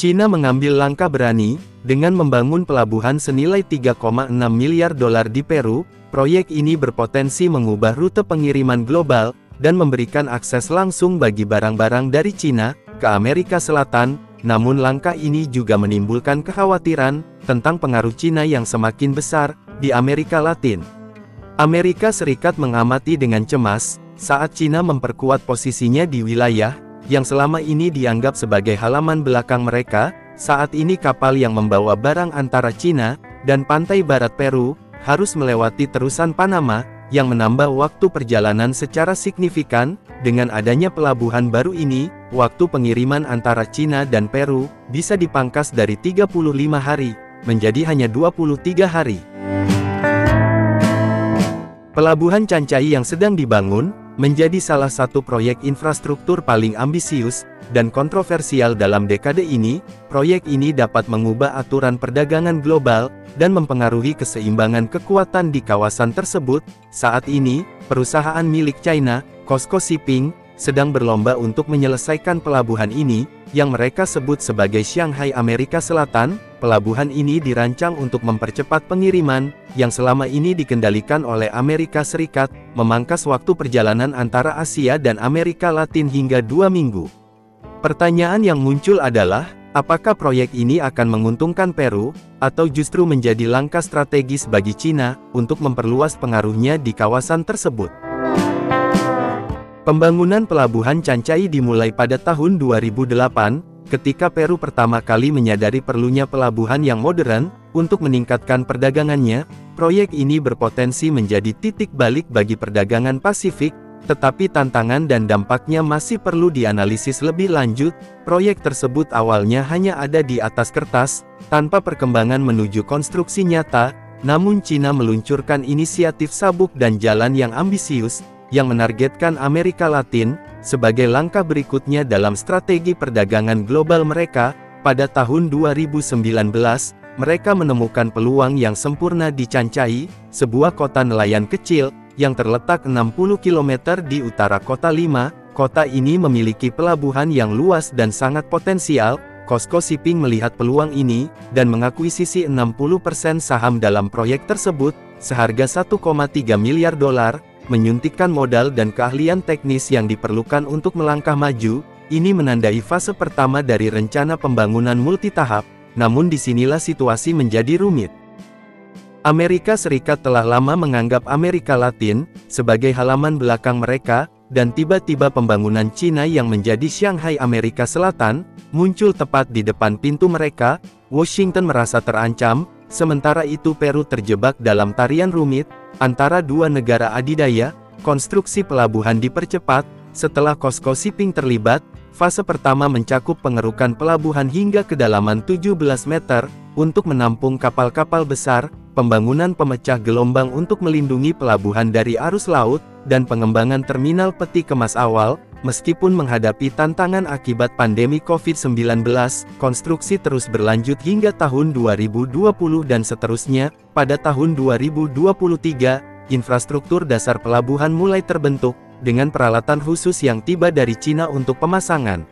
China mengambil langkah berani, dengan membangun pelabuhan senilai 3,6 miliar dolar di Peru. Proyek ini berpotensi mengubah rute pengiriman global, dan memberikan akses langsung bagi barang-barang dari China ke Amerika Selatan. Namun langkah ini juga menimbulkan kekhawatiran tentang pengaruh China yang semakin besar di Amerika Latin. Amerika Serikat mengamati dengan cemas saat China memperkuat posisinya di wilayah yang selama ini dianggap sebagai halaman belakang mereka. Saat ini kapal yang membawa barang antara China dan pantai barat Peru harus melewati terusan Panama, yang menambah waktu perjalanan secara signifikan. Dengan adanya pelabuhan baru ini, waktu pengiriman antara China dan Peru bisa dipangkas dari 35 hari menjadi hanya 23 hari. Pelabuhan Chancai yang sedang dibangun menjadi salah satu proyek infrastruktur paling ambisius dan kontroversial dalam dekade ini. Proyek ini dapat mengubah aturan perdagangan global dan mempengaruhi keseimbangan kekuatan di kawasan tersebut. Saat ini, perusahaan milik China, COSCO Shipping, sedang berlomba untuk menyelesaikan pelabuhan ini, yang mereka sebut sebagai Shanghai Amerika Selatan. Pelabuhan ini dirancang untuk mempercepat pengiriman, yang selama ini dikendalikan oleh Amerika Serikat, memangkas waktu perjalanan antara Asia dan Amerika Latin hingga 2 minggu. Pertanyaan yang muncul adalah, apakah proyek ini akan menguntungkan Peru, atau justru menjadi langkah strategis bagi China untuk memperluas pengaruhnya di kawasan tersebut? Pembangunan pelabuhan Chancai dimulai pada tahun 2008, ketika Peru pertama kali menyadari perlunya pelabuhan yang modern untuk meningkatkan perdagangannya. Proyek ini berpotensi menjadi titik balik bagi perdagangan Pasifik, tetapi tantangan dan dampaknya masih perlu dianalisis lebih lanjut. Proyek tersebut awalnya hanya ada di atas kertas, tanpa perkembangan menuju konstruksi nyata. Namun China meluncurkan inisiatif sabuk dan jalan yang ambisius, yang menargetkan Amerika Latin sebagai langkah berikutnya dalam strategi perdagangan global mereka. Pada tahun 2019, mereka menemukan peluang yang sempurna di Chancai, sebuah kota nelayan kecil yang terletak 60 km di utara kota Lima. Kota ini memiliki pelabuhan yang luas dan sangat potensial. COSCO Shipping melihat peluang ini dan mengakuisisi 60% saham dalam proyek tersebut seharga 1,3 miliar dolar. Menyuntikkan modal dan keahlian teknis yang diperlukan untuk melangkah maju. Ini menandai fase pertama dari rencana pembangunan multitahap, namun disinilah situasi menjadi rumit. Amerika Serikat telah lama menganggap Amerika Latin sebagai halaman belakang mereka, dan tiba-tiba pembangunan China yang menjadi Shanghai Amerika Selatan muncul tepat di depan pintu mereka. Washington merasa terancam, sementara itu Peru terjebak dalam tarian rumit antara dua negara adidaya. Konstruksi pelabuhan dipercepat setelah COSCO Shipping terlibat. Fase pertama mencakup pengerukan pelabuhan hingga kedalaman 17 meter untuk menampung kapal-kapal besar, pembangunan pemecah gelombang untuk melindungi pelabuhan dari arus laut, dan pengembangan terminal peti kemas awal. Meskipun menghadapi tantangan akibat pandemi COVID-19, konstruksi terus berlanjut hingga tahun 2020 dan seterusnya. Pada tahun 2023, infrastruktur dasar pelabuhan mulai terbentuk, dengan peralatan khusus yang tiba dari China untuk pemasangan.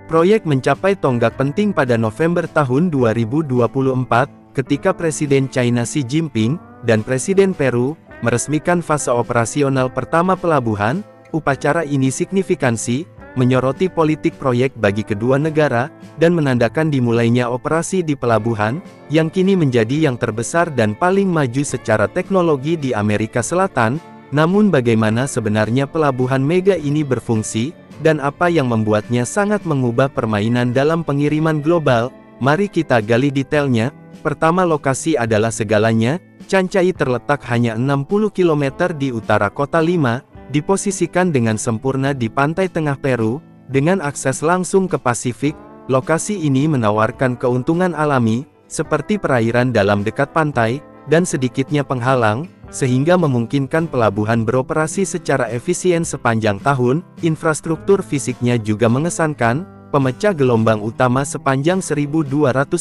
Proyek mencapai tonggak penting pada November tahun 2024, ketika Presiden China Xi Jinping dan Presiden Peru meresmikan fase operasional pertama pelabuhan. Upacara ini signifikansi, menyoroti politik proyek bagi kedua negara, dan menandakan dimulainya operasi di pelabuhan, yang kini menjadi yang terbesar dan paling maju secara teknologi di Amerika Selatan. Namun bagaimana sebenarnya pelabuhan mega ini berfungsi, dan apa yang membuatnya sangat mengubah permainan dalam pengiriman global? Mari kita gali detailnya. Pertama, lokasi adalah segalanya. Chancai terletak hanya 60 km di utara kota Lima, diposisikan dengan sempurna di pantai tengah Peru, dengan akses langsung ke Pasifik. Lokasi ini menawarkan keuntungan alami, seperti perairan dalam dekat pantai, dan sedikitnya penghalang, sehingga memungkinkan pelabuhan beroperasi secara efisien sepanjang tahun. Infrastruktur fisiknya juga mengesankan, pemecah gelombang utama sepanjang 1.200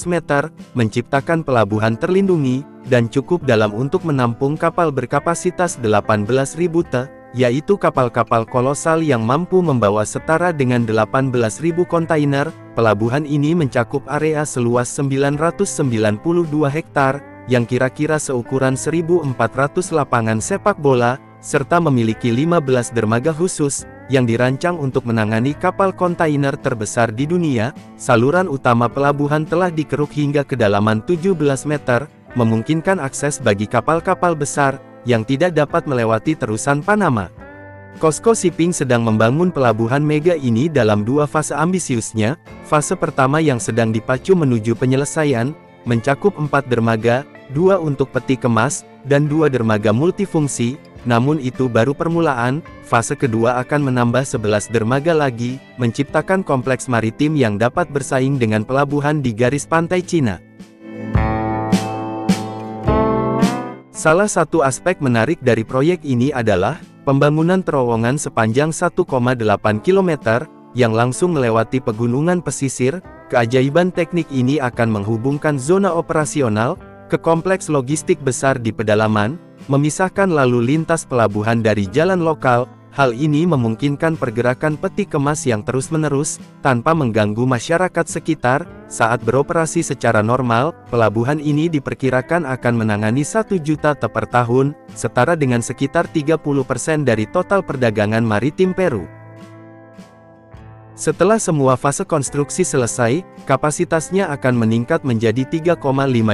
meter, menciptakan pelabuhan terlindungi, dan cukup dalam untuk menampung kapal berkapasitas 18.000 te. yaitu kapal-kapal kolosal yang mampu membawa setara dengan 18.000 kontainer. Pelabuhan ini mencakup area seluas 992 hektar, yang kira-kira seukuran 1.400 lapangan sepak bola, serta memiliki 15 dermaga khusus, yang dirancang untuk menangani kapal kontainer terbesar di dunia. Saluran utama pelabuhan telah dikeruk hingga kedalaman 17 meter, memungkinkan akses bagi kapal-kapal besar, yang tidak dapat melewati terusan Panama. COSCO Shipping sedang membangun pelabuhan mega ini dalam dua fase ambisiusnya. Fase pertama yang sedang dipacu menuju penyelesaian, mencakup 4 dermaga, 2 untuk peti kemas, dan 2 dermaga multifungsi. Namun itu baru permulaan. Fase kedua akan menambah 11 dermaga lagi, menciptakan kompleks maritim yang dapat bersaing dengan pelabuhan di garis pantai Cina. Salah satu aspek menarik dari proyek ini adalah pembangunan terowongan sepanjang 1,8 km, yang langsung melewati pegunungan pesisir. Keajaiban teknik ini akan menghubungkan zona operasional ke kompleks logistik besar di pedalaman, memisahkan lalu lintas pelabuhan dari jalan lokal. Hal ini memungkinkan pergerakan peti kemas yang terus-menerus, tanpa mengganggu masyarakat sekitar. Saat beroperasi secara normal, pelabuhan ini diperkirakan akan menangani 1 juta TEU per tahun, setara dengan sekitar 30% dari total perdagangan maritim Peru. Setelah semua fase konstruksi selesai, kapasitasnya akan meningkat menjadi 3,5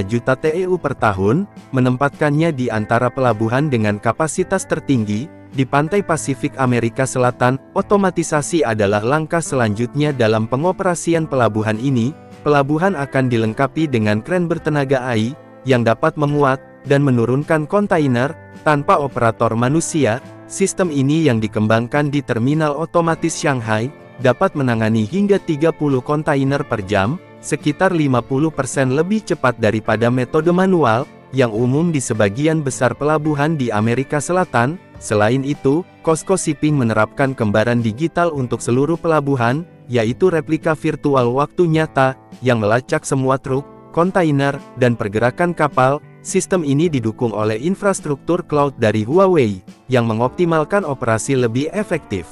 juta TEU per tahun, menempatkannya di antara pelabuhan dengan kapasitas tertinggi di pantai Pasifik Amerika Selatan. Otomatisasi adalah langkah selanjutnya dalam pengoperasian pelabuhan ini. Pelabuhan akan dilengkapi dengan kren bertenaga AI, yang dapat memuat dan menurunkan kontainer tanpa operator manusia. Sistem ini yang dikembangkan di Terminal Otomatis Shanghai, dapat menangani hingga 30 kontainer per jam, sekitar 50% lebih cepat daripada metode manual, yang umum di sebagian besar pelabuhan di Amerika Selatan. Selain itu, COSCO Shipping menerapkan kembaran digital untuk seluruh pelabuhan, yaitu replika virtual waktu nyata, yang melacak semua truk, kontainer, dan pergerakan kapal. Sistem ini didukung oleh infrastruktur cloud dari Huawei, yang mengoptimalkan operasi lebih efektif.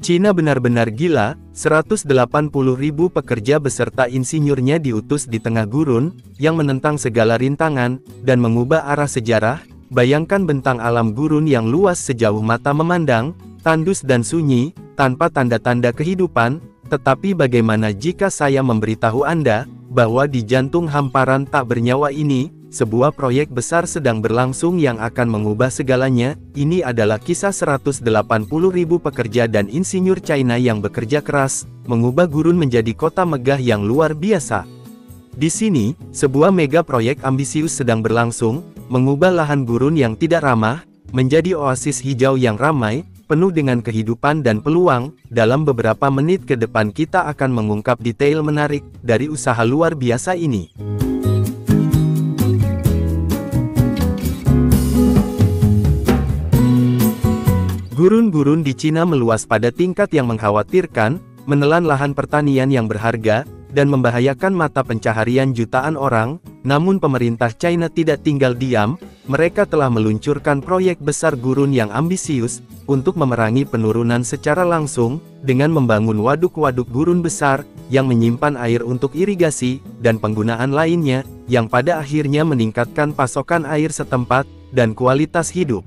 Cina benar-benar gila, 180.000 pekerja beserta insinyurnya diutus di tengah gurun, yang menentang segala rintangan, dan mengubah arah sejarah. Bayangkan bentang alam gurun yang luas sejauh mata memandang, tandus dan sunyi, tanpa tanda-tanda kehidupan. Tetapi bagaimana jika saya memberitahu Anda, bahwa di jantung hamparan tak bernyawa ini, sebuah proyek besar sedang berlangsung yang akan mengubah segalanya. Ini adalah kisah 180.000 pekerja dan insinyur China yang bekerja keras, mengubah gurun menjadi kota megah yang luar biasa. Di sini, sebuah mega proyek ambisius sedang berlangsung, mengubah lahan gurun yang tidak ramah, menjadi oasis hijau yang ramai, penuh dengan kehidupan dan peluang. Dalam beberapa menit ke depan kita akan mengungkap detail menarik dari usaha luar biasa ini. Gurun-gurun di Cina meluas pada tingkat yang mengkhawatirkan, menelan lahan pertanian yang berharga, dan membahayakan mata pencaharian jutaan orang. Namun pemerintah China tidak tinggal diam. Mereka telah meluncurkan proyek besar gurun yang ambisius, untuk memerangi penurunan secara langsung, dengan membangun waduk-waduk gurun besar, yang menyimpan air untuk irigasi, dan penggunaan lainnya, yang pada akhirnya meningkatkan pasokan air setempat, dan kualitas hidup.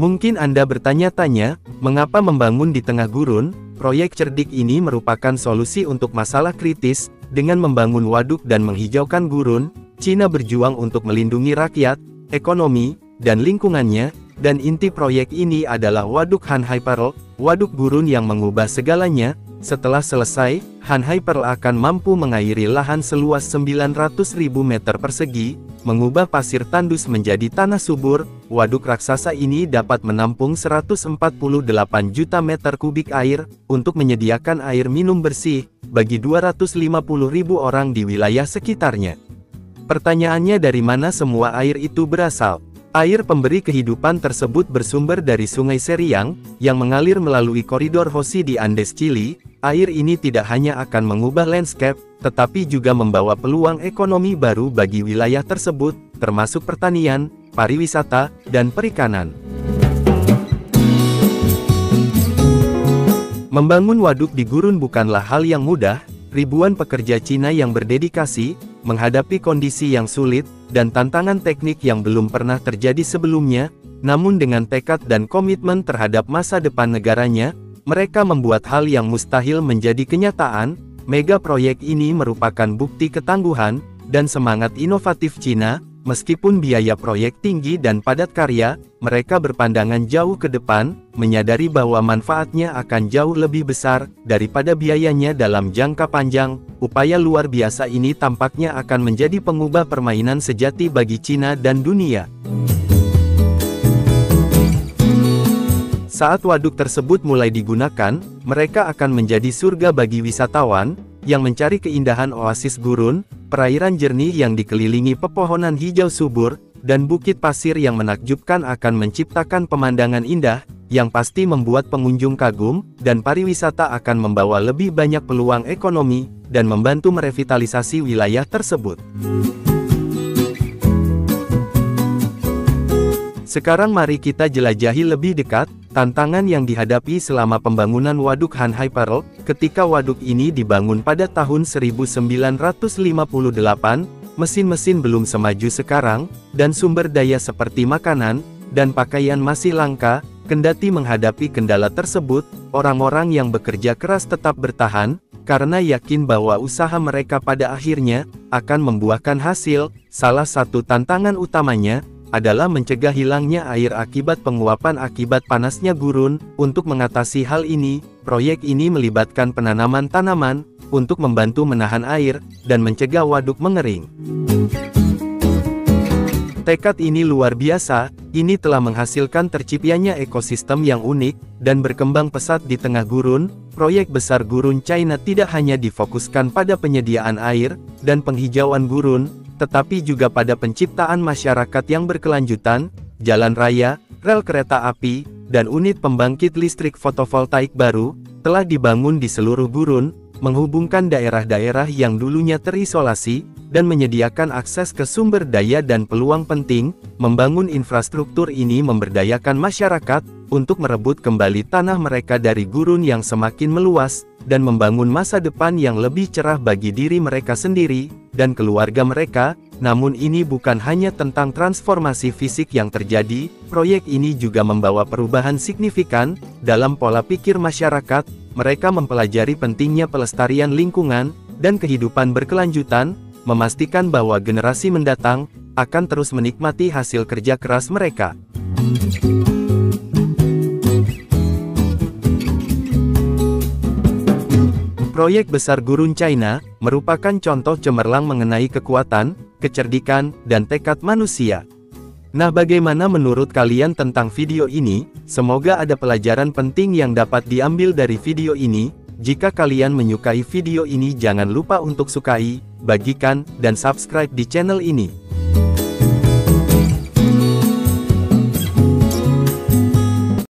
Mungkin Anda bertanya-tanya, mengapa membangun di tengah gurun? Proyek cerdik ini merupakan solusi untuk masalah kritis. Dengan membangun waduk dan menghijaukan gurun, Cina berjuang untuk melindungi rakyat, ekonomi, dan lingkungannya. Dan inti proyek ini adalah Waduk Hanhai Pearl, waduk gurun yang mengubah segalanya. Setelah selesai, Hanhai Pearl akan mampu mengairi lahan seluas 900.000 meter persegi, mengubah pasir tandus menjadi tanah subur. Waduk raksasa ini dapat menampung 148 juta meter kubik air, untuk menyediakan air minum bersih, bagi 250.000 orang di wilayah sekitarnya. Pertanyaannya, dari mana semua air itu berasal? Air pemberi kehidupan tersebut bersumber dari Sungai Seriang, yang mengalir melalui koridor Hosi di Andes Chili. Air ini tidak hanya akan mengubah landscape, tetapi juga membawa peluang ekonomi baru bagi wilayah tersebut, termasuk pertanian, pariwisata, dan perikanan. Membangun waduk di gurun bukanlah hal yang mudah. Ribuan pekerja Cina yang berdedikasi, menghadapi kondisi yang sulit, dan tantangan teknik yang belum pernah terjadi sebelumnya, namun dengan tekad dan komitmen terhadap masa depan negaranya, mereka membuat hal yang mustahil menjadi kenyataan. Mega proyek ini merupakan bukti ketangguhan, dan semangat inovatif Cina. Meskipun biaya proyek tinggi dan padat karya, mereka berpandangan jauh ke depan, menyadari bahwa manfaatnya akan jauh lebih besar daripada biayanya dalam jangka panjang. Upaya luar biasa ini tampaknya akan menjadi pengubah permainan sejati bagi Cina dan dunia. Saat waduk tersebut mulai digunakan, mereka akan menjadi surga bagi wisatawan yang mencari keindahan oasis gurun, perairan jernih yang dikelilingi pepohonan hijau subur, dan bukit pasir yang menakjubkan akan menciptakan pemandangan indah, yang pasti membuat pengunjung kagum, dan pariwisata akan membawa lebih banyak peluang ekonomi, dan membantu merevitalisasi wilayah tersebut. Sekarang mari kita jelajahi lebih dekat tantangan yang dihadapi selama pembangunan Waduk Han Hai Pearl. Ketika waduk ini dibangun pada tahun 1958, mesin-mesin belum semaju sekarang, dan sumber daya seperti makanan dan pakaian masih langka. Kendati menghadapi kendala tersebut, orang-orang yang bekerja keras tetap bertahan, karena yakin bahwa usaha mereka pada akhirnya akan membuahkan hasil. Salah satu tantangan utamanya adalah mencegah hilangnya air akibat penguapan akibat panasnya gurun. Untuk mengatasi hal ini, proyek ini melibatkan penanaman tanaman untuk membantu menahan air dan mencegah waduk mengering. Tekad ini luar biasa. Ini telah menghasilkan terciptanya ekosistem yang unik dan berkembang pesat di tengah gurun. Proyek besar gurun China tidak hanya difokuskan pada penyediaan air dan penghijauan gurun, tetapi juga pada penciptaan masyarakat yang berkelanjutan. Jalan raya, rel kereta api, dan unit pembangkit listrik fotovoltaik baru telah dibangun di seluruh gurun, menghubungkan daerah-daerah yang dulunya terisolasi, dan menyediakan akses ke sumber daya dan peluang penting. Membangun infrastruktur ini memberdayakan masyarakat untuk merebut kembali tanah mereka dari gurun yang semakin meluas, dan membangun masa depan yang lebih cerah bagi diri mereka sendiri dan keluarga mereka. Namun ini bukan hanya tentang transformasi fisik yang terjadi, proyek ini juga membawa perubahan signifikan dalam pola pikir masyarakat. Mereka mempelajari pentingnya pelestarian lingkungan dan kehidupan berkelanjutan, memastikan bahwa generasi mendatang akan terus menikmati hasil kerja keras mereka. Proyek besar gurun China merupakan contoh cemerlang mengenai kekuatan, kecerdikan, dan tekad manusia. Nah, bagaimana menurut kalian tentang video ini? Semoga ada pelajaran penting yang dapat diambil dari video ini. Jika kalian menyukai video ini, jangan lupa untuk sukai, bagikan, dan subscribe di channel ini.